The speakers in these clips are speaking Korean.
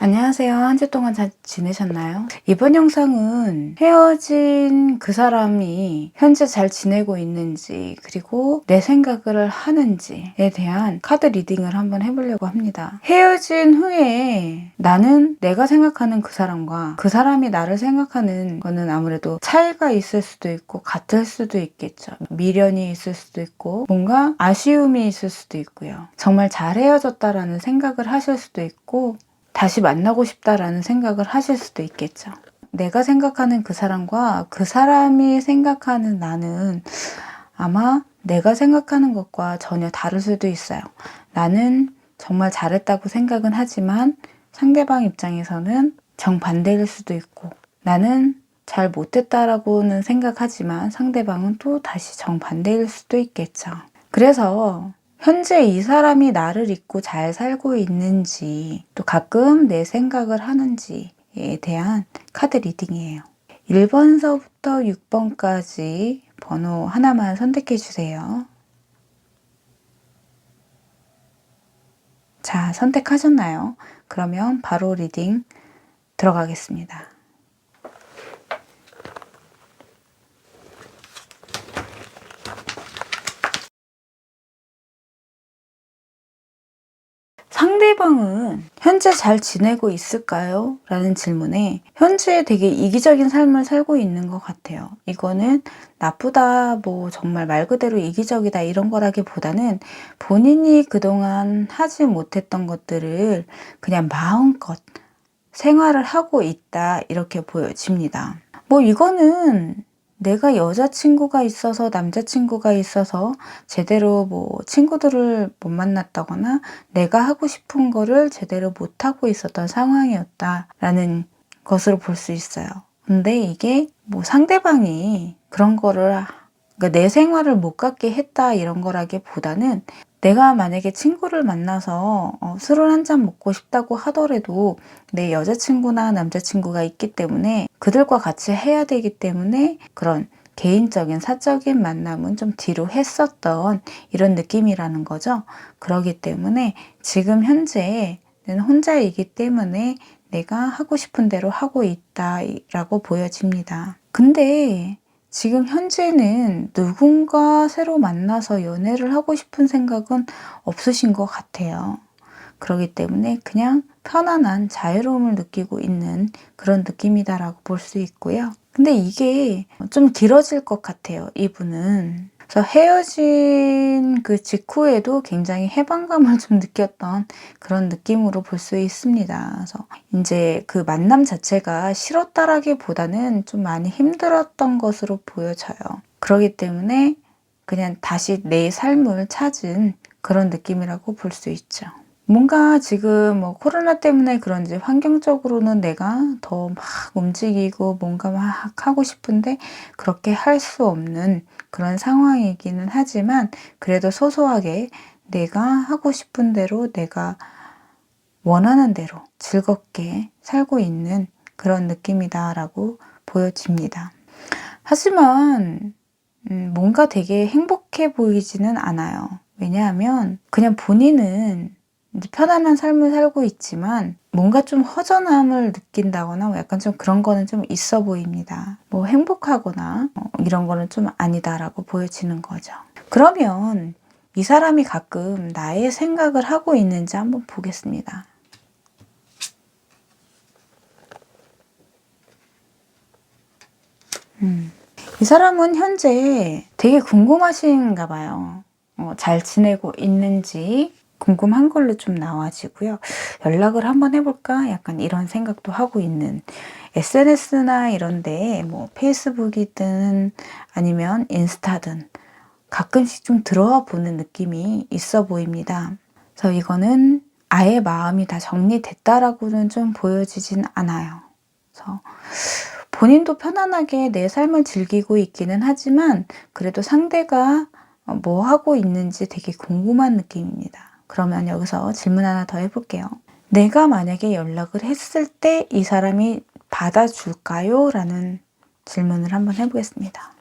안녕하세요. 한 주 동안 잘 지내셨나요? 이번 영상은 헤어진 그 사람이 현재 잘 지내고 있는지, 그리고 내 생각을 하는지에 대한 카드 리딩을 한번 해보려고 합니다. 헤어진 후에 나는 내가 생각하는 그 사람과 그 사람이 나를 생각하는 거는 아무래도 차이가 있을 수도 있고 같을 수도 있겠죠. 미련이 있을 수도 있고 뭔가 아쉬움이 있을 수도 있고요. 정말 잘 헤어졌다라는 생각을 하실 수도 있고 다시 만나고 싶다라는 생각을 하실 수도 있겠죠. 내가 생각하는 그 사람과 그 사람이 생각하는 나는 아마 내가 생각하는 것과 전혀 다를 수도 있어요. 나는 정말 잘했다고 생각은 하지만 상대방 입장에서는 정반대일 수도 있고, 나는 잘 못했다라고는 생각하지만 상대방은 또 다시 정반대일 수도 있겠죠. 그래서 현재 이 사람이 나를 잊고 잘 살고 있는지, 또 가끔 내 생각을 하는지에 대한 카드 리딩이에요. 1번서부터 6번까지 번호 하나만 선택해 주세요. 자, 선택하셨나요? 그러면 바로 리딩 들어가겠습니다. 상대방은 현재 잘 지내고 있을까요? 라는 질문에 현재 되게 이기적인 삶을 살고 있는 것 같아요. 이거는 나쁘다, 뭐 정말 말 그대로 이기적이다 이런 거라기보다는 본인이 그동안 하지 못했던 것들을 그냥 마음껏 생활을 하고 있다 이렇게 보여집니다. 뭐 이거는 내가 여자친구가 있어서 남자친구가 있어서 제대로 뭐 친구들을 못 만났다거나 내가 하고 싶은 거를 제대로 못하고 있었던 상황이었다라는 것으로 볼 수 있어요. 근데 이게 뭐 상대방이 그런 거를 그러니까 내 생활을 못 갖게 했다 이런 거라기보다는 내가 만약에 친구를 만나서 술을 한 잔 먹고 싶다고 하더라도 내 여자친구나 남자친구가 있기 때문에 그들과 같이 해야 되기 때문에 그런 개인적인 사적인 만남은 좀 뒤로 했었던 이런 느낌이라는 거죠. 그렇기 때문에 지금 현재는 혼자이기 때문에 내가 하고 싶은 대로 하고 있다라고 보여집니다. 근데 지금 현재는 누군가 새로 만나서 연애를 하고 싶은 생각은 없으신 것 같아요. 그렇기 때문에 그냥 편안한 자유로움을 느끼고 있는 그런 느낌이다라고 볼 수 있고요. 근데 이게 좀 길어질 것 같아요, 이분은. 그래서 헤어진 그 직후에도 굉장히 해방감을 좀 느꼈던 그런 느낌으로 볼 수 있습니다. 그래서 이제 그 만남 자체가 싫었다라기보다는 좀 많이 힘들었던 것으로 보여져요. 그렇기 때문에 그냥 다시 내 삶을 찾은 그런 느낌이라고 볼 수 있죠. 뭔가 지금 뭐 코로나 때문에 그런지 환경적으로는 내가 더 막 움직이고 뭔가 막 하고 싶은데 그렇게 할 수 없는 그런 상황이기는 하지만 그래도 소소하게 내가 하고 싶은 대로 내가 원하는 대로 즐겁게 살고 있는 그런 느낌이다라고 보여집니다. 하지만 뭔가 되게 행복해 보이지는 않아요. 왜냐하면 그냥 본인은 이제 편안한 삶을 살고 있지만 뭔가 좀 허전함을 느낀다거나 뭐 약간 좀 그런 거는 좀 있어 보입니다. 뭐 행복하거나 이런 거는 좀 아니다라고 보여지는 거죠. 그러면 이 사람이 가끔 나의 생각을 하고 있는지 한번 보겠습니다. 이 사람은 현재 되게 궁금하신가 봐요. 잘 지내고 있는지 궁금한 걸로 좀 나와지고요. 연락을 한번 해볼까? 약간 이런 생각도 하고 있는 SNS나 이런데 뭐 페이스북이든 아니면 인스타든 가끔씩 좀 들어와 보는 느낌이 있어 보입니다. 그래서 이거는 아예 마음이 다 정리됐다라고는 좀 보여지진 않아요. 그래서 본인도 편안하게 내 삶을 즐기고 있기는 하지만 그래도 상대가 뭐 하고 있는지 되게 궁금한 느낌입니다. 그러면 여기서 질문 하나 더 해볼게요. 내가 만약에 연락을 했을 때 이 사람이 받아줄까요? 라는 질문을 한번 해보겠습니다.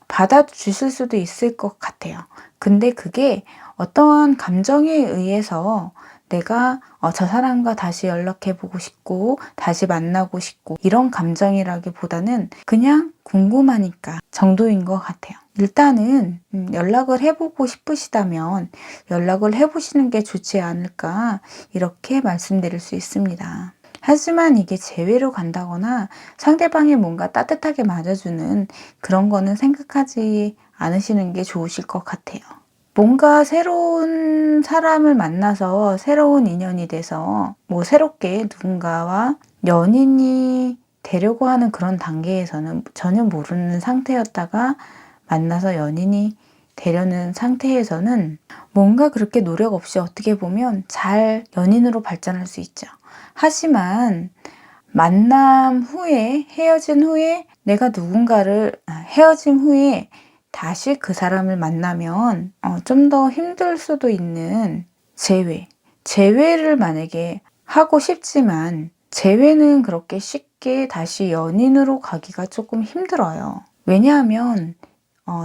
받아주실 수도 있을 것 같아요. 근데 그게 어떠한 감정에 의해서 내가 저 사람과 다시 연락해보고 싶고 다시 만나고 싶고 이런 감정이라기보다는 그냥 궁금하니까 정도인 것 같아요. 일단은 연락을 해보고 싶으시다면 연락을 해보시는 게 좋지 않을까 이렇게 말씀드릴 수 있습니다. 하지만 이게 재회로 간다거나 상대방이 뭔가 따뜻하게 맞아주는 그런 거는 생각하지 않으시는 게 좋으실 것 같아요. 뭔가 새로운 사람을 만나서 새로운 인연이 돼서 뭐 새롭게 누군가와 연인이 되려고 하는 그런 단계에서는 전혀 모르는 상태였다가 만나서 연인이 되려는 상태에서는 뭔가 그렇게 노력 없이 어떻게 보면 잘 연인으로 발전할 수 있죠. 하지만 만남 후에 헤어진 후에 내가 누군가를 헤어진 후에 다시 그 사람을 만나면 좀 더 힘들 수도 있는 재회를 만약에 하고 싶지만 재회는 그렇게 쉽게 다시 연인으로 가기가 조금 힘들어요. 왜냐하면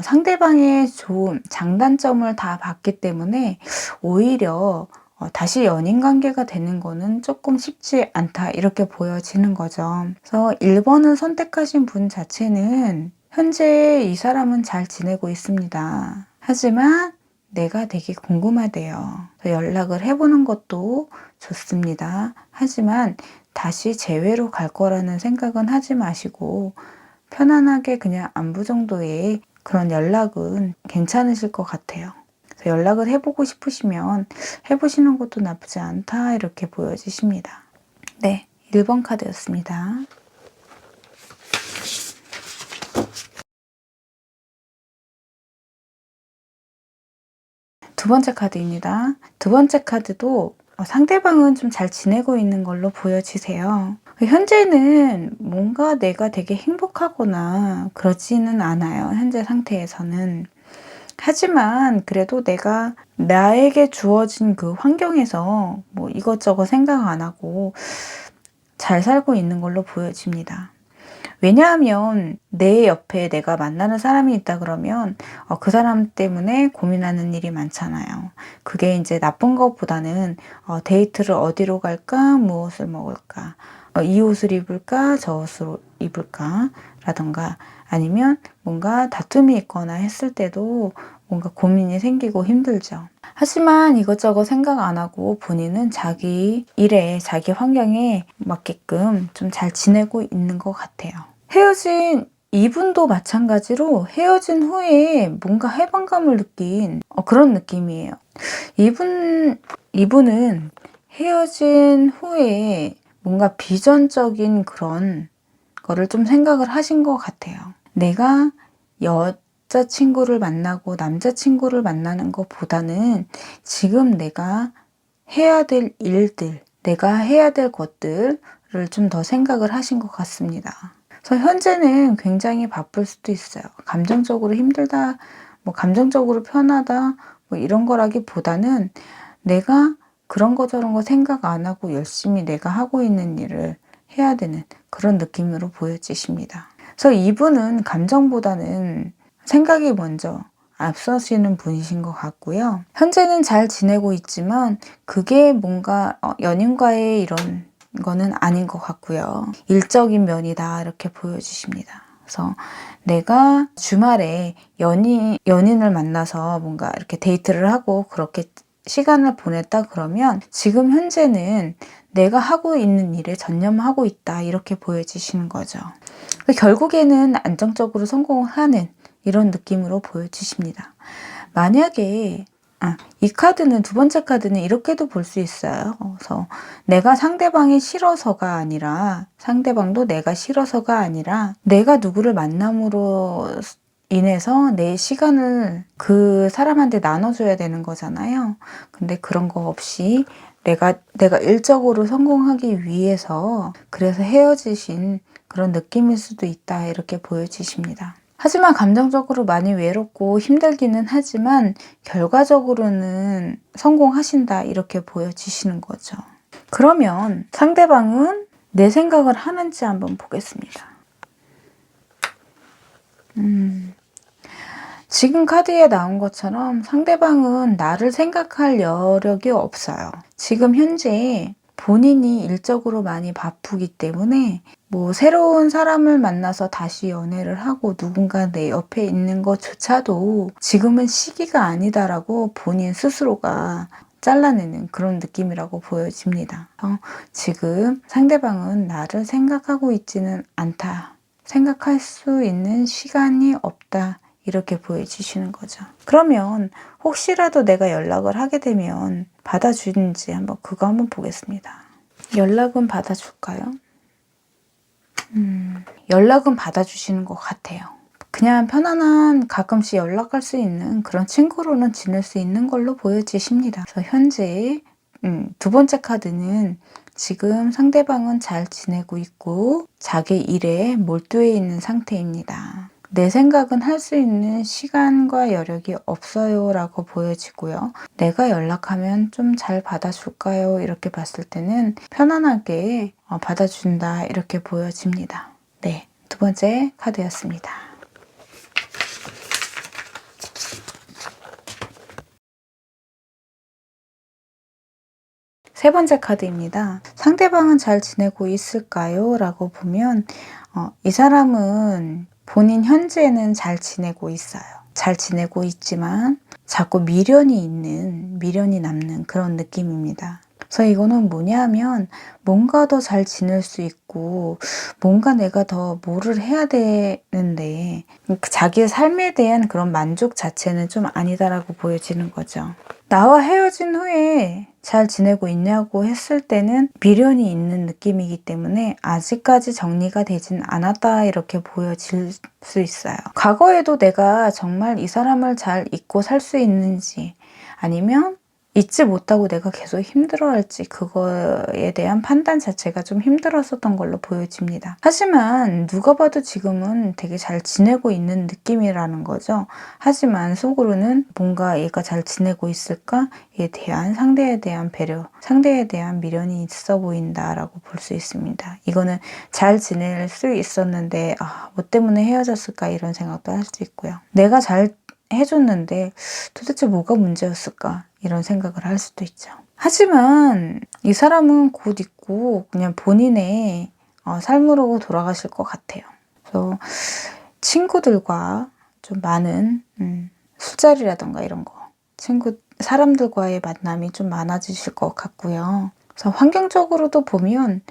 상대방의 좋은 장단점을 다 봤기 때문에 오히려 다시 연인 관계가 되는 거는 조금 쉽지 않다 이렇게 보여지는 거죠. 그래서 1번을 선택하신 분 자체는 현재 이 사람은 잘 지내고 있습니다. 하지만 내가 되게 궁금하대요. 연락을 해보는 것도 좋습니다. 하지만 다시 재회로 갈 거라는 생각은 하지 마시고 편안하게 그냥 안부 정도의 그런 연락은 괜찮으실 것 같아요. 그래서 연락을 해보고 싶으시면 해보시는 것도 나쁘지 않다 이렇게 보여지십니다. 네, 1번 카드였습니다. 두 번째 카드입니다. 두 번째 카드도 상대방은 좀 잘 지내고 있는 걸로 보여지세요. 현재는 뭔가 내가 되게 행복하거나 그러지는 않아요. 현재 상태에서는. 하지만 그래도 내가 나에게 주어진 그 환경에서 뭐 이것저것 생각 안 하고 잘 살고 있는 걸로 보여집니다. 왜냐하면 내 옆에 내가 만나는 사람이 있다 그러면 그 사람 때문에 고민하는 일이 많잖아요. 그게 이제 나쁜 것보다는 데이트를 어디로 갈까, 무엇을 먹을까, 이 옷을 입을까, 저 옷을 입을까 라던가 아니면 뭔가 다툼이 있거나 했을 때도 뭔가 고민이 생기고 힘들죠. 하지만 이것저것 생각 안 하고 본인은 자기 일에 자기 환경에 맞게끔 좀 잘 지내고 있는 것 같아요. 헤어진 이분도 마찬가지로 헤어진 후에 뭔가 해방감을 느낀 그런 느낌이에요. 이분은 헤어진 후에 뭔가 비전적인 그런 거를 좀 생각을 하신 것 같아요. 내가 여자친구를 만나고 남자친구를 만나는 것보다는 지금 내가 해야 될 일들, 내가 해야 될 것들을 좀 더 생각을 하신 것 같습니다. 그래서 현재는 굉장히 바쁠 수도 있어요. 감정적으로 힘들다, 뭐 감정적으로 편하다, 뭐 이런 거라기보다는 내가 그런 거 저런 거 생각 안 하고 열심히 내가 하고 있는 일을 해야 되는 그런 느낌으로 보여지십니다. 그래서 이분은 감정보다는 생각이 먼저 앞서시는 분이신 것 같고요. 현재는 잘 지내고 있지만 그게 뭔가 연인과의 이런 거는 아닌 것 같고요. 일적인 면이다 이렇게 보여주십니다. 그래서 내가 주말에 연인을 만나서 뭔가 이렇게 데이트를 하고 그렇게 시간을 보냈다 그러면 지금 현재는 내가 하고 있는 일에 전념하고 있다 이렇게 보여지시는 거죠. 결국에는 안정적으로 성공하는 이런 느낌으로 보여지십니다. 만약에 이 카드는 두 번째 카드는 이렇게도 볼 수 있어요. 그래서 내가 상대방이 싫어서가 아니라 상대방도 내가 싫어서가 아니라 내가 누구를 만남으로 인해서 내 시간을 그 사람한테 나눠줘야 되는 거잖아요. 근데 그런 거 없이 내가 일적으로 성공하기 위해서 그래서 헤어지신 그런 느낌일 수도 있다 이렇게 보여지십니다. 하지만 감정적으로 많이 외롭고 힘들기는 하지만 결과적으로는 성공하신다 이렇게 보여지시는 거죠. 그러면 상대방은 내 생각을 하는지 한번 보겠습니다. 지금 카드에 나온 것처럼 상대방은 나를 생각할 여력이 없어요. 지금 현재 본인이 일적으로 많이 바쁘기 때문에 뭐 새로운 사람을 만나서 다시 연애를 하고 누군가 내 옆에 있는 것조차도 지금은 시기가 아니다라고 본인 스스로가 잘라내는 그런 느낌이라고 보여집니다. 지금 상대방은 나를 생각하고 있지는 않다. 생각할 수 있는 시간이 없다. 이렇게 보여주시는 거죠. 그러면 혹시라도 내가 연락을 하게 되면 받아주는지 그거 한번 보겠습니다. 연락은 받아줄까요? 연락은 받아주시는 것 같아요. 그냥 편안한 가끔씩 연락할 수 있는 그런 친구로는 지낼 수 있는 걸로 보여지십니다. 그래서 현재 두 번째 카드는 지금 상대방은 잘 지내고 있고 자기 일에 몰두해 있는 상태입니다. 내 생각은 할 수 있는 시간과 여력이 없어요 라고 보여지고요. 내가 연락하면 좀 잘 받아줄까요? 이렇게 봤을 때는 편안하게 받아준다 이렇게 보여집니다. 네, 두 번째 카드였습니다. 세 번째 카드입니다. 상대방은 잘 지내고 있을까요? 라고 보면 이 사람은 본인 현재는 잘 지내고 있어요. 잘 지내고 있지만 자꾸 미련이 남는 그런 느낌입니다. 그래서 이거는 뭐냐면 뭔가 더 잘 지낼 수 있고 뭔가 내가 더 뭐를 해야 되는데 자기의 삶에 대한 그런 만족 자체는 좀 아니다라고 보여지는 거죠. 나와 헤어진 후에 잘 지내고 있냐고 했을 때는 미련이 있는 느낌이기 때문에 아직까지 정리가 되진 않았다 이렇게 보여질 수 있어요. 과거에도 내가 정말 이 사람을 잘 잊고 살 수 있는지 아니면 잊지 못하고 내가 계속 힘들어할지 그거에 대한 판단 자체가 좀 힘들었었던 걸로 보여집니다. 하지만 누가 봐도 지금은 되게 잘 지내고 있는 느낌이라는 거죠. 하지만 속으로는 뭔가 얘가 잘 지내고 있을까에 대한 상대에 대한 배려, 상대에 대한 미련이 있어 보인다라고 볼 수 있습니다. 이거는 잘 지낼 수 있었는데 뭐 때문에 헤어졌을까 이런 생각도 할 수 있고요. 내가 잘 해줬는데 도대체 뭐가 문제였을까 이런 생각을 할 수도 있죠. 하지만 이 사람은 곧 있고 그냥 본인의 삶으로 돌아가실 것 같아요. 그래서 친구들과 좀 많은 술자리라던가 이런 거 사람들과의 만남이 좀 많아지실 것 같고요. 그래서 환경적으로도 보면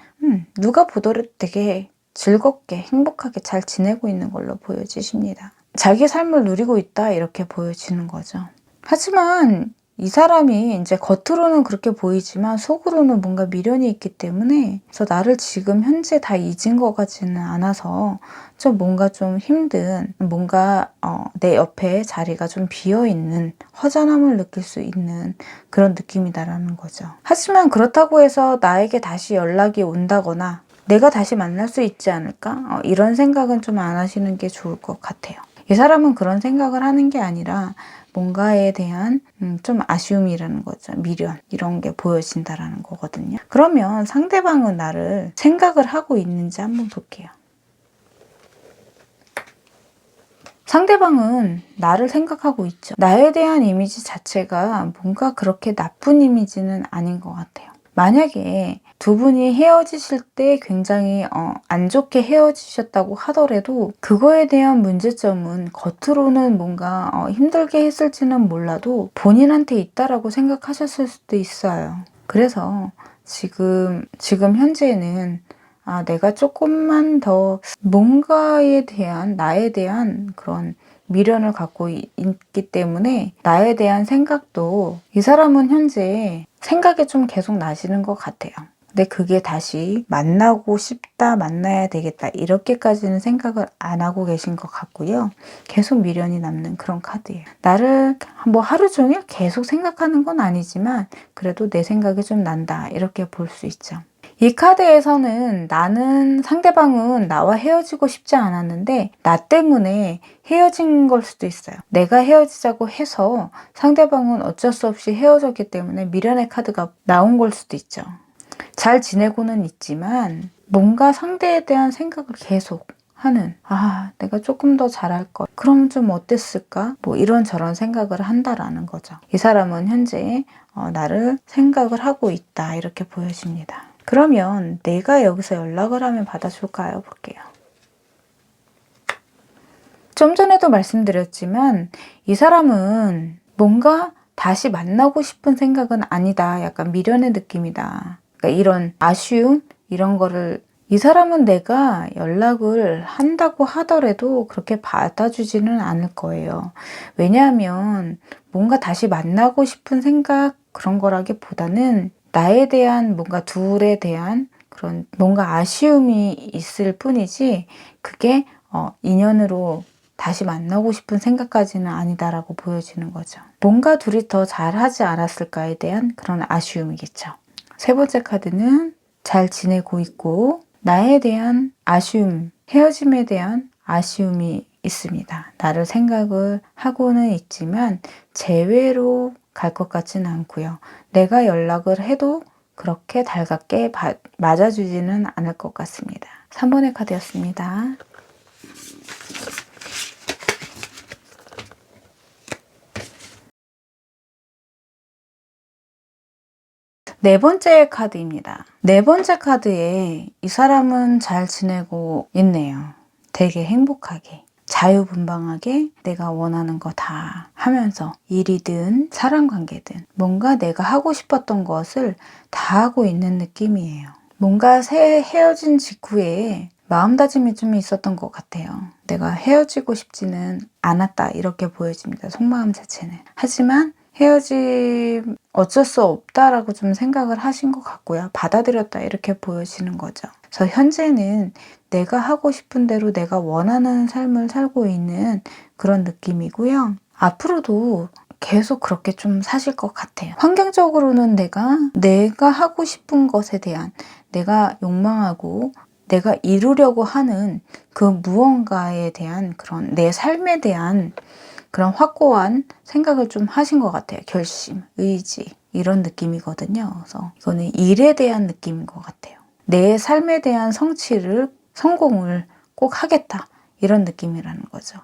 누가 보더라도 되게 즐겁게 행복하게 잘 지내고 있는 걸로 보여지십니다. 자기 삶을 누리고 있다 이렇게 보여지는 거죠. 하지만 이 사람이 이제 겉으로는 그렇게 보이지만 속으로는 뭔가 미련이 있기 때문에 그래서 나를 지금 현재 다 잊은 것 같지는 않아서 좀 뭔가 좀 힘든 뭔가 내 옆에 자리가 좀 비어있는 허전함을 느낄 수 있는 그런 느낌이다라는 거죠. 하지만 그렇다고 해서 나에게 다시 연락이 온다거나 내가 다시 만날 수 있지 않을까? 이런 생각은 좀 안 하시는 게 좋을 것 같아요. 이 사람은 그런 생각을 하는 게 아니라 뭔가에 대한 좀 아쉬움이라는 거죠. 미련 이런 게 보여진다라는 거거든요. 그러면 상대방은 나를 생각을 하고 있는지 한번 볼게요. 상대방은 나를 생각하고 있죠. 나에 대한 이미지 자체가 뭔가 그렇게 나쁜 이미지는 아닌 것 같아요. 만약에 두 분이 헤어지실 때 굉장히 안 좋게 헤어지셨다고 하더라도 그거에 대한 문제점은 겉으로는 뭔가 힘들게 했을지는 몰라도 본인한테 있다라고 생각하셨을 수도 있어요. 그래서 지금 현재는 내가 조금만 더 뭔가에 대한 나에 대한 그런 미련을 갖고 있기 때문에 나에 대한 생각도 이 사람은 현재 생각이 좀 계속 나시는 것 같아요. 근데 그게 다시 만나고 싶다, 만나야 되겠다 이렇게까지는 생각을 안 하고 계신 것 같고요. 계속 미련이 남는 그런 카드예요. 나를 뭐 하루 종일 계속 생각하는 건 아니지만 그래도 내 생각이 좀 난다 이렇게 볼 수 있죠. 이 카드에서는 상대방은 나와 헤어지고 싶지 않았는데 나 때문에 헤어진 걸 수도 있어요. 내가 헤어지자고 해서 상대방은 어쩔 수 없이 헤어졌기 때문에 미련의 카드가 나온 걸 수도 있죠. 잘 지내고는 있지만 뭔가 상대에 대한 생각을 계속 하는, 아, 내가 조금 더 잘할 걸. 그럼 좀 어땠을까? 뭐 이런저런 생각을 한다라는 거죠. 이 사람은 현재 나를 생각을 하고 있다. 이렇게 보여집니다. 그러면 내가 여기서 연락을 하면 받아줄까요? 볼게요. 좀 전에도 말씀드렸지만 이 사람은 뭔가 다시 만나고 싶은 생각은 아니다. 약간 미련의 느낌이다. 그러니까 이런 아쉬움, 이런 거를 이 사람은 내가 연락을 한다고 하더라도 그렇게 받아주지는 않을 거예요. 왜냐하면 뭔가 다시 만나고 싶은 생각 그런 거라기보다는 나에 대한 뭔가 둘에 대한 그런 뭔가 아쉬움이 있을 뿐이지 그게 인연으로 다시 만나고 싶은 생각까지는 아니다라고 보여지는 거죠. 뭔가 둘이 더 잘하지 않았을까에 대한 그런 아쉬움이겠죠. 세 번째 카드는 잘 지내고 있고 나에 대한 아쉬움, 헤어짐에 대한 아쉬움이 있습니다. 나를 생각을 하고는 있지만 제외로 갈 것 같지는 않고요. 내가 연락을 해도 그렇게 달갑게 맞아주지는 않을 것 같습니다. 3번의 카드였습니다. 네 번째 카드입니다. 네 번째 카드에 이 사람은 잘 지내고 있네요. 되게 행복하게, 자유분방하게 내가 원하는 거 다 하면서 일이든 사람관계든 뭔가 내가 하고 싶었던 것을 다 하고 있는 느낌이에요. 뭔가 헤어진 직후에 마음다짐이 좀 있었던 것 같아요. 내가 헤어지고 싶지는 않았다 이렇게 보여집니다. 속마음 자체는. 하지만 헤어짐 어쩔 수 없다라고 좀 생각을 하신 것 같고요. 받아들였다 이렇게 보여지는 거죠. 그래서 현재는 내가 하고 싶은 대로 내가 원하는 삶을 살고 있는 그런 느낌이고요. 앞으로도 계속 그렇게 좀 사실 것 같아요. 환경적으로는 내가 하고 싶은 것에 대한 내가 욕망하고 내가 이루려고 하는 그 무언가에 대한 그런 내 삶에 대한 그런 확고한 생각을 좀 하신 것 같아요. 결심, 의지 이런 느낌이거든요. 그래서 이거는 일에 대한 느낌인 것 같아요. 내 삶에 대한 성공을 꼭 하겠다 이런 느낌이라는 거죠.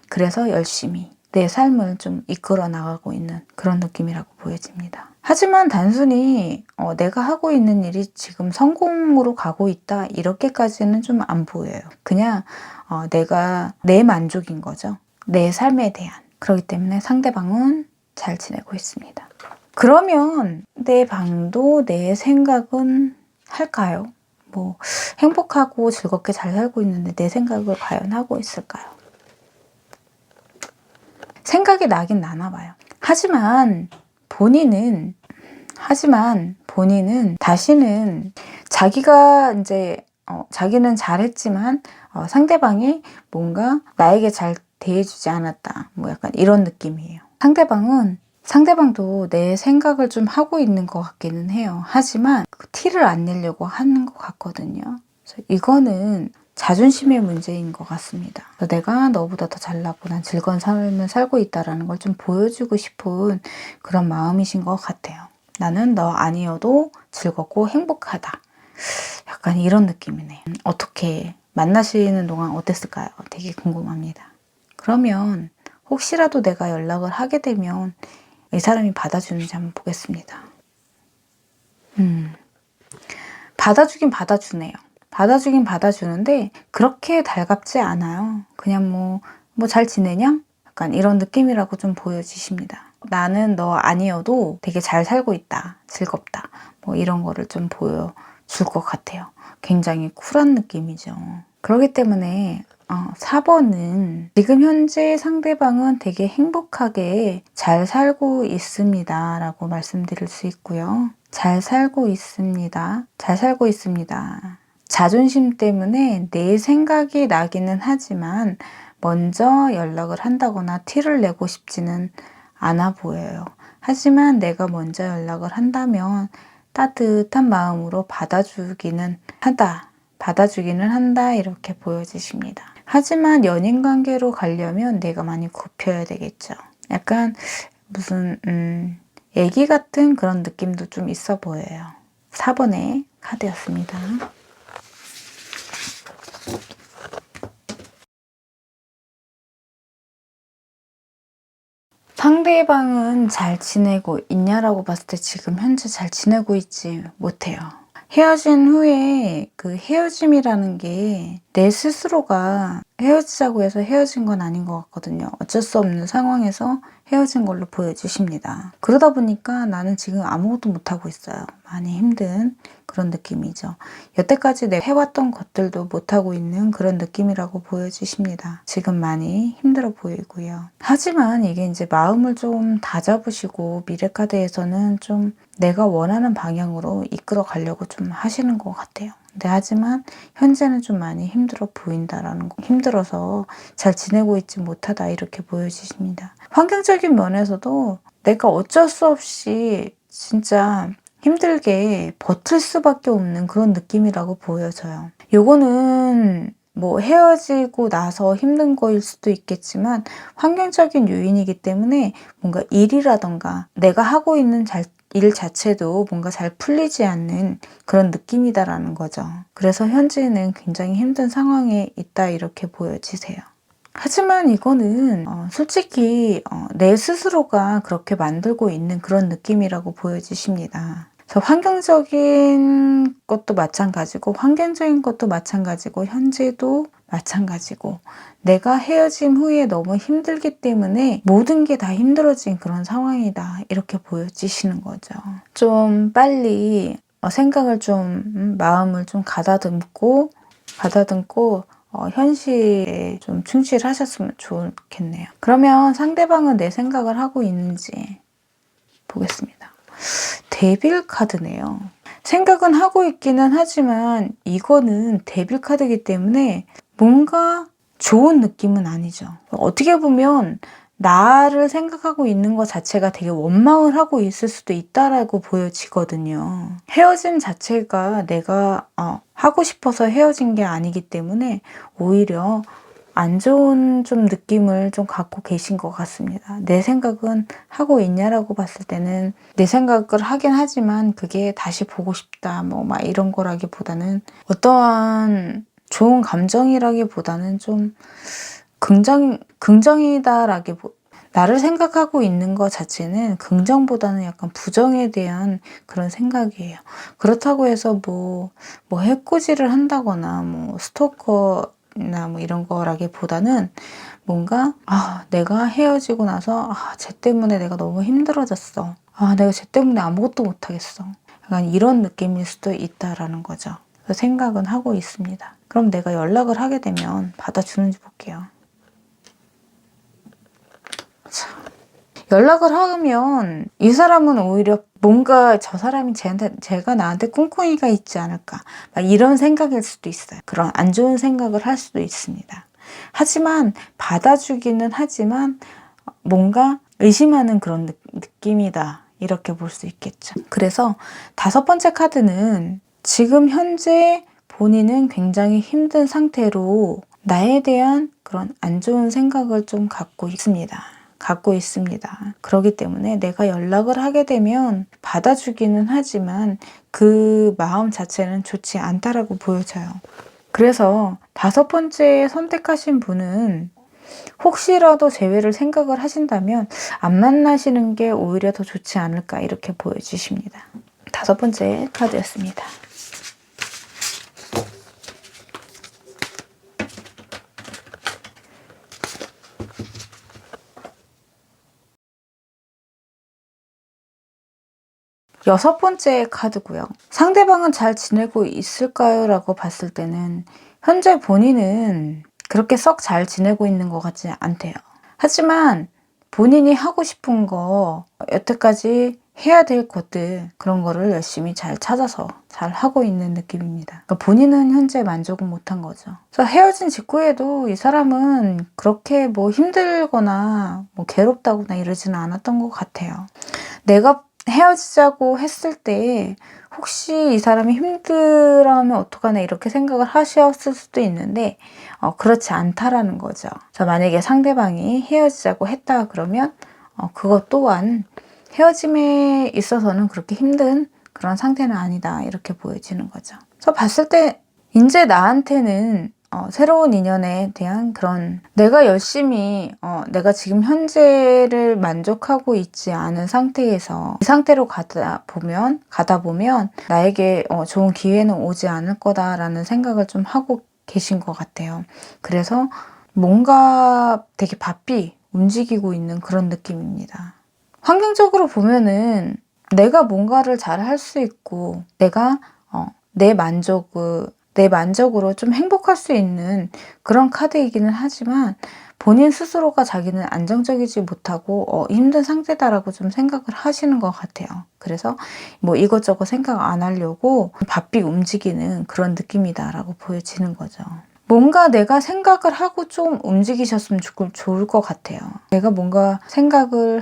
그래서 열심히 내 삶을 좀 이끌어 나가고 있는 그런 느낌이라고 보여집니다. 하지만 단순히 내가 하고 있는 일이 지금 성공으로 가고 있다 이렇게까지는 좀 안 보여요. 그냥 내가 내 만족인 거죠. 내 삶에 대한. 그렇기 때문에 상대방은 잘 지내고 있습니다. 그러면 내 방도 내 생각은 할까요? 뭐 행복하고 즐겁게 잘 살고 있는데 내 생각을 과연 하고 있을까요? 생각이 나긴 나나 봐요. 하지만 본인은 다시는 자기가 이제 자기는 잘했지만 상대방이 뭔가 나에게 잘 대해주지 않았다. 뭐 약간 이런 느낌이에요. 상대방도 내 생각을 좀 하고 있는 것 같기는 해요. 하지만 티를 안 내려고 하는 것 같거든요. 그래서 이거는 자존심의 문제인 것 같습니다. 내가 너보다 더 잘나고 난 즐거운 삶을 살고 있다는 걸 좀 보여주고 싶은 그런 마음이신 것 같아요. 나는 너 아니어도 즐겁고 행복하다. 약간 이런 느낌이네요. 어떻게 만나시는 동안 어땠을까요? 되게 궁금합니다. 그러면 혹시라도 내가 연락을 하게 되면 이 사람이 받아주는지 한번 보겠습니다. 받아주긴 받아주네요. 받아주긴 받아주는데 그렇게 달갑지 않아요. 그냥 뭐 잘 지내냐? 약간 이런 느낌이라고 좀 보여지십니다. 나는 너 아니어도 되게 잘 살고 있다. 즐겁다. 뭐 이런 거를 좀 보여줄 것 같아요. 굉장히 쿨한 느낌이죠. 그렇기 때문에 4번은 지금 현재 상대방은 되게 행복하게 잘 살고 있습니다. 라고 말씀드릴 수 있고요. 잘 살고 있습니다. 잘 살고 있습니다. 자존심 때문에 내 생각이 나기는 하지만 먼저 연락을 한다거나 티를 내고 싶지는 않아 보여요. 하지만 내가 먼저 연락을 한다면 따뜻한 마음으로 받아주기는 한다 이렇게 보여지십니다. 하지만 연인 관계로 가려면 내가 많이 굽혀야 되겠죠. 약간 무슨 애기 같은 그런 느낌도 좀 있어 보여요. 4번의 카드였습니다. 상대방은 잘 지내고 있냐라고 봤을 때 지금 현재 잘 지내고 있지 못해요. 헤어진 후에 그 헤어짐이라는 게 내 스스로가 헤어지자고 해서 헤어진 건 아닌 것 같거든요. 어쩔 수 없는 상황에서 헤어진 걸로 보여지십니다. 그러다 보니까 나는 지금 아무것도 못하고 있어요. 많이 힘든 그런 느낌이죠. 여태까지 내가 해왔던 것들도 못하고 있는 그런 느낌이라고 보여지십니다. 지금 많이 힘들어 보이고요. 하지만 이게 이제 마음을 좀 다잡으시고 미래 카드에서는 좀 내가 원하는 방향으로 이끌어 가려고 좀 하시는 것 같아요. 근데 하지만 현재는 좀 많이 힘들어 보인다라는 거. 힘들어서 잘 지내고 있지 못하다 이렇게 보여지십니다. 환경적인 면에서도 내가 어쩔 수 없이 진짜 힘들게 버틸 수밖에 없는 그런 느낌이라고 보여져요. 요거는 뭐 헤어지고 나서 힘든 거일 수도 있겠지만 환경적인 요인이기 때문에 뭔가 일이라던가 내가 하고 있는 일 자체도 뭔가 잘 풀리지 않는 그런 느낌이다라는 거죠. 그래서 현재는 굉장히 힘든 상황에 있다 이렇게 보여지세요. 하지만 이거는 솔직히 내 스스로가 그렇게 만들고 있는 그런 느낌이라고 보여지십니다. 그래서 환경적인 것도 마찬가지고 환경적인 것도 마찬가지고 현재도 마찬가지고 내가 헤어짐 후에 너무 힘들기 때문에 모든 게 다 힘들어진 그런 상황이다 이렇게 보여지시는 거죠. 좀 빨리 생각을 좀 마음을 좀 가다듬고 현실에 좀 충실하셨으면 좋겠네요. 그러면 상대방은 내 생각을 하고 있는지 보겠습니다. 데빌 카드네요. 생각은 하고 있기는 하지만 이거는 데빌 카드이기 때문에 뭔가 좋은 느낌은 아니죠. 어떻게 보면 나를 생각하고 있는 것 자체가 되게 원망을 하고 있을 수도 있다라고 보여지거든요. 헤어짐 자체가 내가 하고 싶어서 헤어진 게 아니기 때문에 오히려 안 좋은 좀 느낌을 좀 갖고 계신 것 같습니다. 내 생각은 하고 있냐라고 봤을 때는 내 생각을 하긴 하지만 그게 다시 보고 싶다 뭐 막 이런 거라기보다는 어떠한 좋은 감정이라기보다는 좀 긍정이다라기보다 나를 생각하고 있는 것 자체는 긍정보다는 약간 부정에 대한 그런 생각이에요. 그렇다고 해서 뭐 해코지를 한다거나 뭐 스토커나 뭐 이런 거라기보다는 뭔가 내가 헤어지고 나서 쟤 때문에 내가 너무 힘들어졌어. 내가 쟤 때문에 아무것도 못하겠어. 약간 이런 느낌일 수도 있다라는 거죠. 그래서 생각은 하고 있습니다. 그럼 내가 연락을 하게 되면 받아주는지 볼게요. 연락을 하면 이 사람은 오히려 뭔가 저 사람이 제가 나한테 꿍꿍이가 있지 않을까 막 이런 생각일 수도 있어요. 그런 안 좋은 생각을 할 수도 있습니다. 하지만 받아주기는 하지만 뭔가 의심하는 그런 느낌이다 이렇게 볼 수 있겠죠. 그래서 5번째 카드는 지금 현재 본인은 굉장히 힘든 상태로 나에 대한 그런 안 좋은 생각을 좀 갖고 있습니다. 그렇기 때문에 내가 연락을 하게 되면 받아주기는 하지만 그 마음 자체는 좋지 않다라고 보여져요. 그래서 5번째 선택하신 분은 혹시라도 재회를 생각을 하신다면 안 만나시는 게 오히려 더 좋지 않을까 이렇게 보여주십니다. 5번째 카드였습니다. 여섯 번째 카드고요. 상대방은 잘 지내고 있을까요? 라고 봤을 때는 현재 본인은 그렇게 썩 잘 지내고 있는 것 같지 않대요. 하지만 본인이 하고 싶은 거, 여태까지 해야 될 것들 그런 거를 열심히 잘 찾아서 잘 하고 있는 느낌입니다. 그러니까 본인은 현재 만족은 못한 거죠. 그래서 헤어진 직후에도 이 사람은 그렇게 뭐 힘들거나 뭐 괴롭다거나 이러지는 않았던 것 같아요. 내가 헤어지자고 했을 때 혹시 이 사람이 힘들어하면 어떡하나 이렇게 생각을 하셨을 수도 있는데 그렇지 않다라는 거죠. 자, 만약에 상대방이 헤어지자고 했다 그러면 그것 또한 헤어짐에 있어서는 그렇게 힘든 그런 상태는 아니다 이렇게 보여지는 거죠. 그래서 봤을 때 이제 나한테는 새로운 인연에 대한 그런 내가 열심히 내가 지금 현재를 만족하고 있지 않은 상태에서 이 상태로 가다 보면 나에게 좋은 기회는 오지 않을 거다라는 생각을 좀 하고 계신 것 같아요. 그래서 뭔가 되게 바삐 움직이고 있는 그런 느낌입니다. 환경적으로 보면은 내가 뭔가를 잘 할 수 있고 내가 내 만족으로 좀 행복할 수 있는 그런 카드이기는 하지만 본인 스스로가 자기는 안정적이지 못하고 힘든 상태다라고 좀 생각을 하시는 것 같아요. 그래서 뭐 이것저것 생각 안 하려고 바삐 움직이는 그런 느낌이다라고 보여지는 거죠. 뭔가 내가 생각을 하고 좀 움직이셨으면 좋을 것 같아요. 내가 뭔가 생각을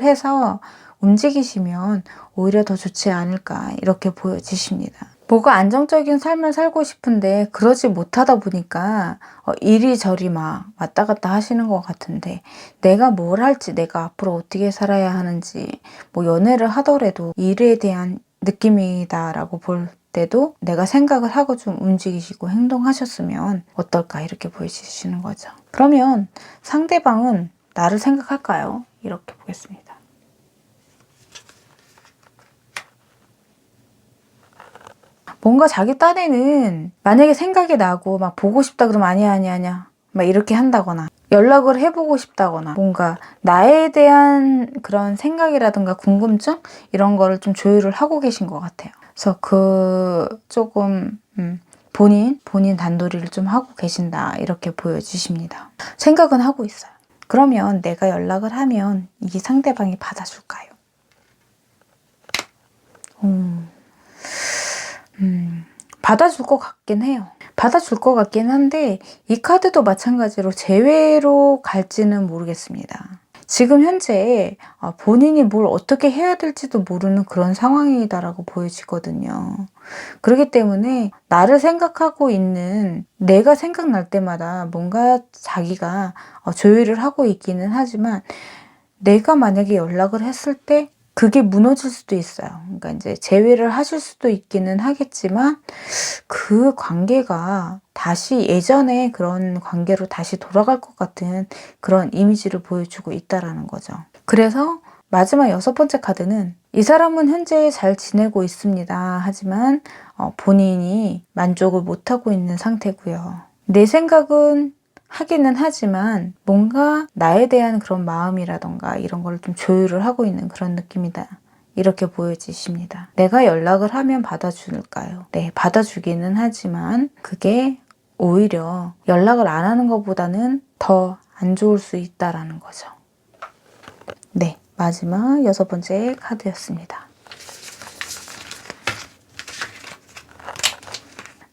해서 움직이시면 오히려 더 좋지 않을까 이렇게 보여지십니다. 뭐가 안정적인 삶을 살고 싶은데 그러지 못하다 보니까 이리저리 막 왔다 갔다 하시는 것 같은데 내가 뭘 할지 내가 앞으로 어떻게 살아야 하는지 뭐 연애를 하더라도 일에 대한 느낌이다라고 볼 때도 내가 생각을 하고 좀 움직이시고 행동하셨으면 어떨까 이렇게 보여주시는 거죠. 그러면 상대방은 나를 생각할까요? 이렇게 보겠습니다. 뭔가 자기 딴에는 만약에 생각이 나고 막 보고 싶다 그러면 아니야 막 이렇게 한다거나 연락을 해보고 싶다거나 뭔가 나에 대한 그런 생각이라든가 궁금증 이런 거를 좀 조율을 하고 계신 것 같아요. 그래서 조금 본인 단도리를 좀 하고 계신다 이렇게 보여주십니다. 생각은 하고 있어요. 그러면 내가 연락을 하면 이 상대방이 받아줄까요? 받아줄 것 같긴 해요. 받아줄 것 같긴 한데 이 카드도 마찬가지로 재회로 갈지는 모르겠습니다. 지금 현재 본인이 뭘 어떻게 해야 될지도 모르는 그런 상황이다라고 보여지거든요. 그렇기 때문에 나를 생각하고 있는 내가 생각날 때마다 뭔가 자기가 조율을 하고 있기는 하지만 내가 만약에 연락을 했을 때 그게 무너질 수도 있어요. 그러니까 이제 재회를 하실 수도 있기는 하겠지만 그 관계가 다시 예전의 그런 관계로 다시 돌아갈 것 같은 그런 이미지를 보여주고 있다라는 거죠. 그래서 마지막 6번째 카드는 이 사람은 현재 잘 지내고 있습니다. 하지만 본인이 만족을 못하고 있는 상태고요. 내 생각은 하기는 하지만 뭔가 나에 대한 그런 마음이라던가 이런 걸 좀 조율을 하고 있는 그런 느낌이다. 이렇게 보여지십니다. 내가 연락을 하면 받아줄까요? 네, 받아주기는 하지만 그게 오히려 연락을 안 하는 것보다는 더 안 좋을 수 있다라는 거죠. 네, 마지막 6번째 카드였습니다.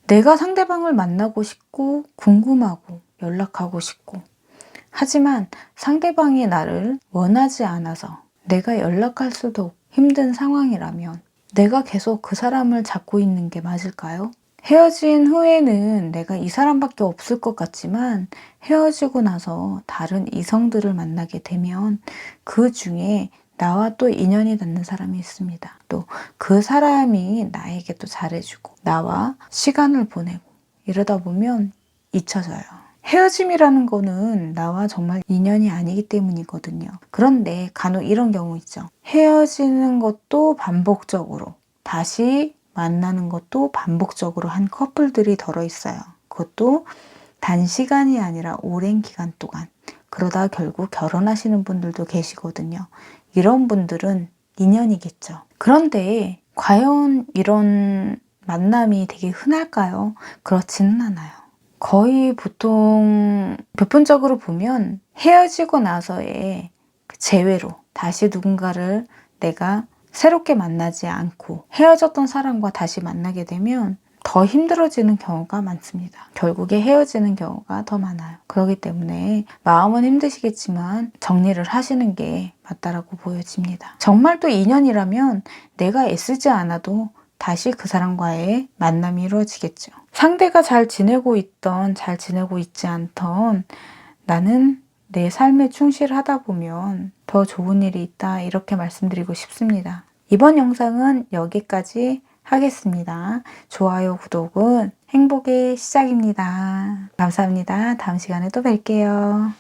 내가 상대방을 만나고 싶고 궁금하고 연락하고 싶고 하지만 상대방이 나를 원하지 않아서 내가 연락할 수도 힘든 상황이라면 내가 계속 그 사람을 잡고 있는 게 맞을까요? 헤어진 후에는 내가 이 사람밖에 없을 것 같지만 헤어지고 나서 다른 이성들을 만나게 되면 그 중에 나와 또 인연이 닿는 사람이 있습니다. 또 그 사람이 나에게 또 잘해주고 나와 시간을 보내고 이러다 보면 잊혀져요. 헤어짐이라는 거는 나와 정말 인연이 아니기 때문이거든요. 그런데 간혹 이런 경우 있죠. 헤어지는 것도 반복적으로 다시 만나는 것도 반복적으로 한 커플들이 덜어 있어요. 그것도 단시간이 아니라 오랜 기간 동안. 그러다 결국 결혼하시는 분들도 계시거든요. 이런 분들은 인연이겠죠. 그런데 과연 이런 만남이 되게 흔할까요? 그렇지는 않아요. 거의 보통 보편적으로 보면 헤어지고 나서의 재회로 다시 누군가를 내가 새롭게 만나지 않고 헤어졌던 사람과 다시 만나게 되면 더 힘들어지는 경우가 많습니다. 결국에 헤어지는 경우가 더 많아요. 그렇기 때문에 마음은 힘드시겠지만 정리를 하시는 게 맞다라고 보여집니다. 정말 또 인연이라면 내가 애쓰지 않아도 다시 그 사람과의 만남이 이루어지겠죠. 상대가 잘 지내고 있던 잘 지내고 있지 않던 나는 내 삶에 충실하다 보면 더 좋은 일이 있다 이렇게 말씀드리고 싶습니다. 이번 영상은 여기까지 하겠습니다. 좋아요, 구독은 행복의 시작입니다. 감사합니다. 다음 시간에 또 뵐게요.